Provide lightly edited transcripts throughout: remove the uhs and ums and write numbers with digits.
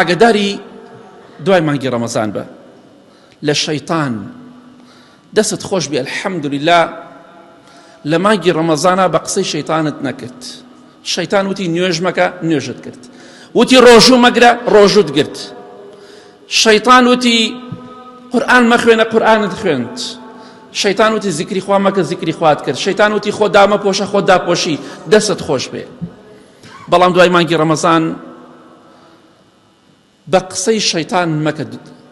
ئاگاداری دوای مانگی ڕەمەزان بە لە شەیطان دەست خۆش بێ. الحەمدولله لە مانگی ڕەمەزانە بە قسەی شەیطانت نەکرد. شەیطان وتی نوێژ مەکە، نوێژت کرد. وتی ڕۆژوو مەگرە، ڕۆژوت گرت. شەیطان وتی قورئان مەخوێنە، قورئانت خوێند. شەیطان وتی زیکری خوا مەکە، زیکری خوات کرد. شەیطان وتی خۆ دامەپۆشە، خۆ داپۆشی. دەست خۆش بێ. بەڵام دوای مانگی ڕەمەزان بە قسەی شەیطان مەکە،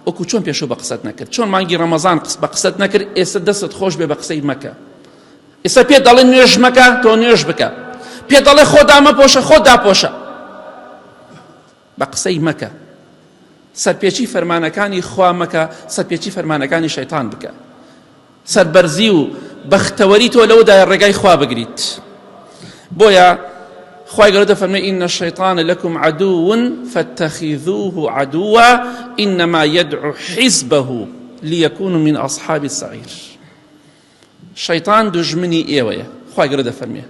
وەکو چۆن پێشوو بە قسەت نەکرد. چۆن مانگی ڕەمەزان بە قسەت نەکرد، ئێستا دەست خۆش بێ بە قسەی مەکە. ئێستا پێ دەڵێ نوێژ مەکە، تۆ نوێژ بکە. پێ دەڵێ خۆ دامەپۆشە، خۆ داپۆشە. بە قسەی مەکە. سەرپێچی فەرمانەکانی خوا مەکە، سەرپێچی فەرمانەکانی شەیطان بکە. سەربەرزی و بەختەوەری تۆ لەوەدایە ڕێگای خوا بگریت. بۆیە خوای گەورە دەفەرمێ ئین الشەیطان لەکم عەدوو فاتەخیذوه عەدووا ئینەما یەدعو حیزبەه لیەکونوا من ئەصحاب السەعیر. شەیطان دوژمنی ئێوەیە. خوای گەورە دەفەرمێ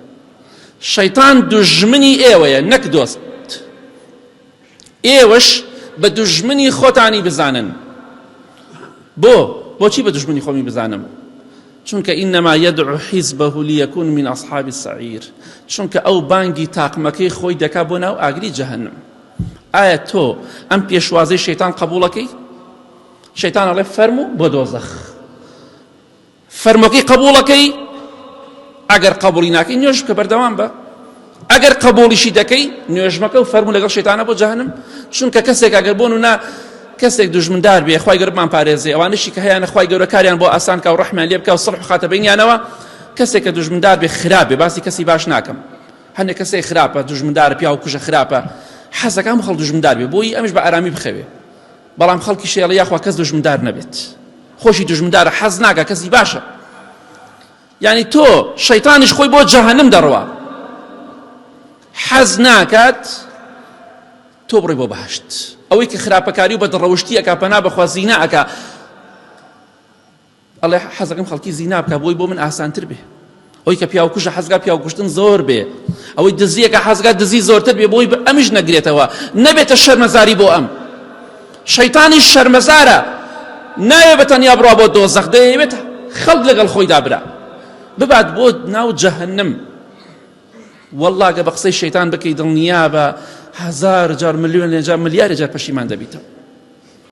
شەیطان دوژمنی ئێوەیە، نەک دۆست. ئێوەش بە دوژمنی خۆتانی بزانن. بۆچی بە دوژمنی خۆمی بزانم؟ چونکە ئینەما یەدعو حیزبەه لیەکون من ئەصحاب السەعیر. چونکە ئەو بانگی تاقمەکەی خۆی دەکا بۆ ناو ئاگری جەهەنم. ئایا تۆ ئەم پێشوازەی شەیطان قبوڵەکەی؟ شەیطان ئەڵێ فەرموو بۆ دۆزەخ. فەرمۆکەی قبوڵەکەی؟ ئەگەر قبوڵی ناکەی نوێژ بکە، بەردەوام بە. ئەگەر قبوڵیشی دەکەی نوێژ مەکە و فەرموو لەگەڵ شەیطانە بۆ جەهەنم. چونکە کەسێک ئەگەر بۆن و نا کەسێک دوژمندار بێ، خوای گەورەمان پارێزێ. ئەوانشی کە هەیەە خوای گەورە کاریان بۆ ئاسان کە و ڕەحمیان لێ بکە و سڵح خاتە بینیانەوە. کەسێک کە دوژمندار بێ خراپ بێ، باسی کەسی باش ناکەم. هەندێک کەسێک خراپە، دوژمندارە، پیا و کوژە خراپە، حەزەکان خەڵک دوژمندار بێ، بۆی ئەمیش بە ئارامی بخەوێ. بەڵام خەڵکی شێڵە یاخوا کەس دوژمندار نەبێت. خۆشی دوژمندارە، حەز ناکە، کەسی باشە. یعنی تۆ شەیطانیش خۆی بۆ جەهەنم دەڕوا، حەز ناکات تۆ بڕۆی بۆ بەهەشت. ئەوەی کە خراپەکاری و بەدڕەوشتی ئەکا، پەنا بەخوا زینا ئەکا، ئەڵێ حەزەکەم خەڵکی زینا بکە بۆی بۆ من ئاسانتر بێ. ئەوەی کە پیاو کوژە حەزگا پیاو کوشتن زۆر بێ. ئەوەی دزیەکە حەزگا دزی زۆرتر بێ، بۆی ئەمیش نەگرێتەوە، نەبێتە شەرمەزاری بۆ ئەم. شەیطانیش شەرمەزارە، نایە بەتەنیا بڕوا بۆ دۆزەخ، دەیەوێت خەڵک لەگەڵ خۆی دابرا ببات بۆ ناو جەهەنم. وەڵڵا گە بە قسەی شەیطان بکەی دڵنیا بە هەزار جار، ملیۆن جار، ملیارێ جار پەشیمان دەبیتەوە.